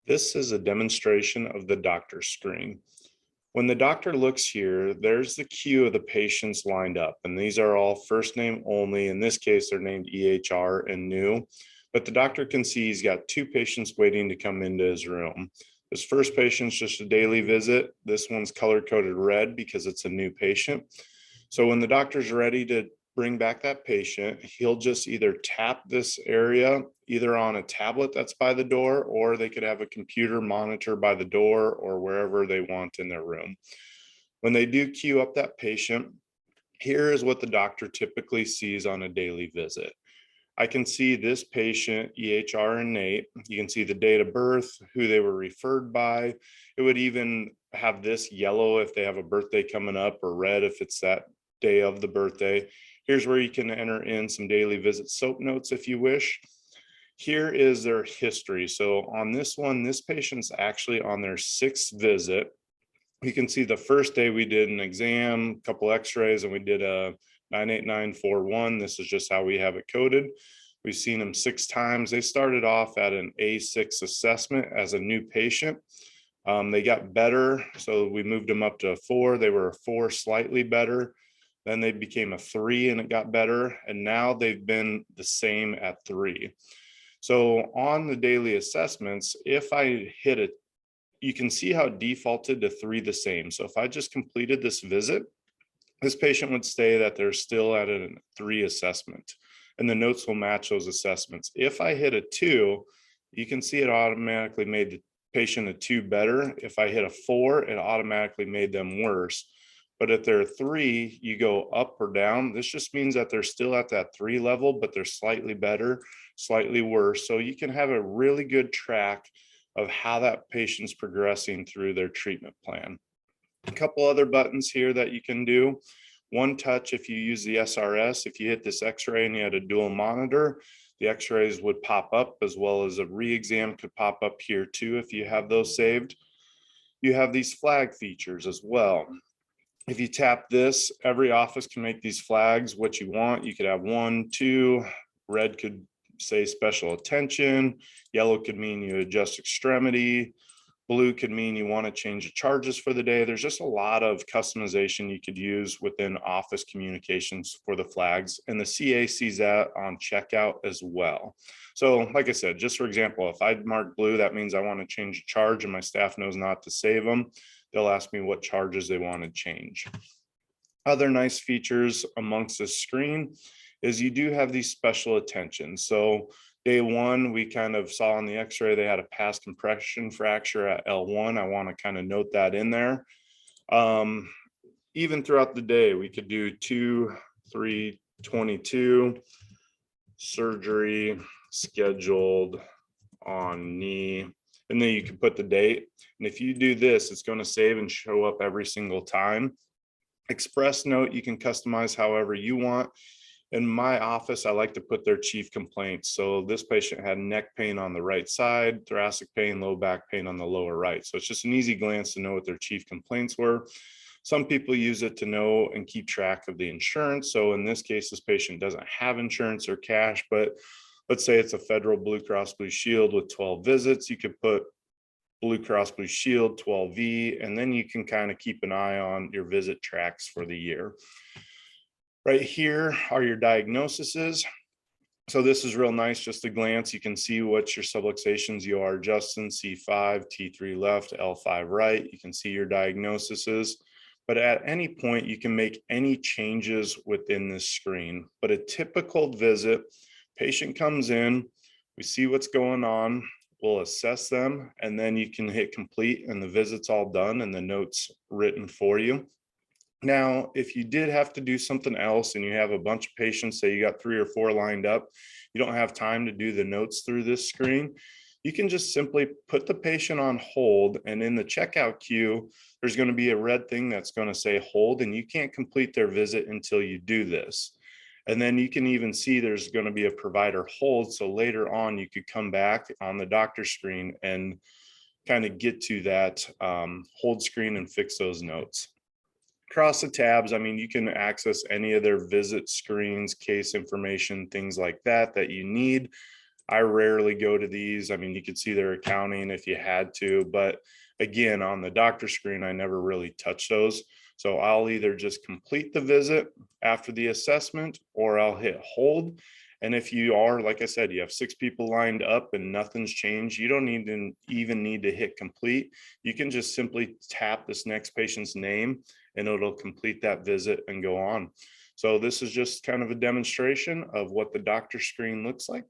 This is a demonstration of the doctor screen. When the doctor looks here, there's the queue of the patients lined up, and these are all first name only. In this case, they're named EHR and new, but the doctor can see he's got two patients waiting to come into his room. This first patient's just a daily visit. This one's color coded red because it's a new patient. So when the doctor's ready to bring back that patient, he'll just either tap this area either on a tablet that's by the door, or they could have a computer monitor by the door or wherever they want in their room. When they do queue up that patient, here is what the doctor typically sees on a daily visit. I can see this patient, EHR Innate. You can see the date of birth, who they were referred by. It would even have this yellow if they have a birthday coming up, or red if it's that day of the birthday. Here's where you can enter in some daily visit soap notes if you wish. Here is their history. So on this one, this patient's actually on their sixth visit. You can see the first day we did an exam, a couple x-rays, and we did a 98941. This is just how we have it coded. We've seen them 6 times. They started off at an A6 assessment as a new patient. They got better, so we moved them up to a 4. They were a 4, slightly better. Then they became a 3 and it got better. And now they've been the same at 3. So on the daily assessments, if I hit it, you can see how it defaulted to 3 the same. So if I just completed this visit, this patient would stay that they're still at a 3 assessment, and the notes will match those assessments. If I hit a 2, you can see it automatically made the patient a 2 better. If I hit a 4, it automatically made them worse. But if they're a 3, you go up or down. This just means that they're still at that 3 level, but they're slightly better, slightly worse. So you can have a really good track of how that patient's progressing through their treatment plan. A couple other buttons here that you can do. One touch if you use the SRS. If you hit this x-ray and you had a dual monitor, the x-rays would pop up, as well as a re-exam could pop up here too if you have those saved. You have these flag features as well. If you tap this, every office can make these flags what you want. You could have 1, 2, red could say special attention, yellow could mean you adjust extremity, blue could mean you want to change the charges for the day. There's just a lot of customization you could use within office communications for the flags, and the CA sees that on checkout as well. So like I said, just for example, if I mark blue, that means I want to change a charge and my staff knows not to save them. They'll ask me what charges they want to change. Other nice features amongst this screen is you do have these special attentions. So day 1, we kind of saw on the x-ray they had a past compression fracture at L1. I want to kind of note that in there. Even throughout the day, we could do 2, 3, 22, surgery scheduled on knee, and then you can put the date. And if you do this, it's going to save and show up every single time. Express note, you can customize however you want. In my office, I like to put their chief complaints. So this patient had neck pain on the right side, thoracic pain, low back pain on the lower right. So it's just an easy glance to know what their chief complaints were. Some people use it to know and keep track of the insurance. So in this case, this patient doesn't have insurance or cash, but let's say it's a federal Blue Cross Blue Shield with 12 visits. You could put Blue Cross Blue Shield 12V, and then you can kind of keep an eye on your visit tracks for the year. Right here are your diagnoses. So this is real nice, just a glance. You can see what your subluxations you are, Justin, C5, T3 left, L5 right. You can see your diagnoses. But at any point, you can make any changes within this screen. But a typical visit, patient comes in, we see what's going on, we'll assess them, and then you can hit complete and the visit's all done and the notes written for you. Now, if you did have to do something else and you have a bunch of patients, say you got 3 or 4 lined up, you don't have time to do the notes through this screen, you can just simply put the patient on hold, and in the checkout queue, there's going to be a red thing that's going to say hold, and you can't complete their visit until you do this. And then you can even see there's going to be a provider hold. So later on, you could come back on the doctor screen and kind of get to that hold screen and fix those notes. Across the tabs, I mean, you can access any of their visit screens, case information, things like that that you need. I rarely go to these. I mean, you could see their accounting if you had to, but again, on the doctor screen, I never really touch those. So I'll either just complete the visit after the assessment or I'll hit hold. And if you are, like I said, you have 6 people lined up and nothing's changed, you don't need to even need to hit complete. You can just simply tap this next patient's name and it'll complete that visit and go on. So this is just kind of a demonstration of what the doctor screen looks like.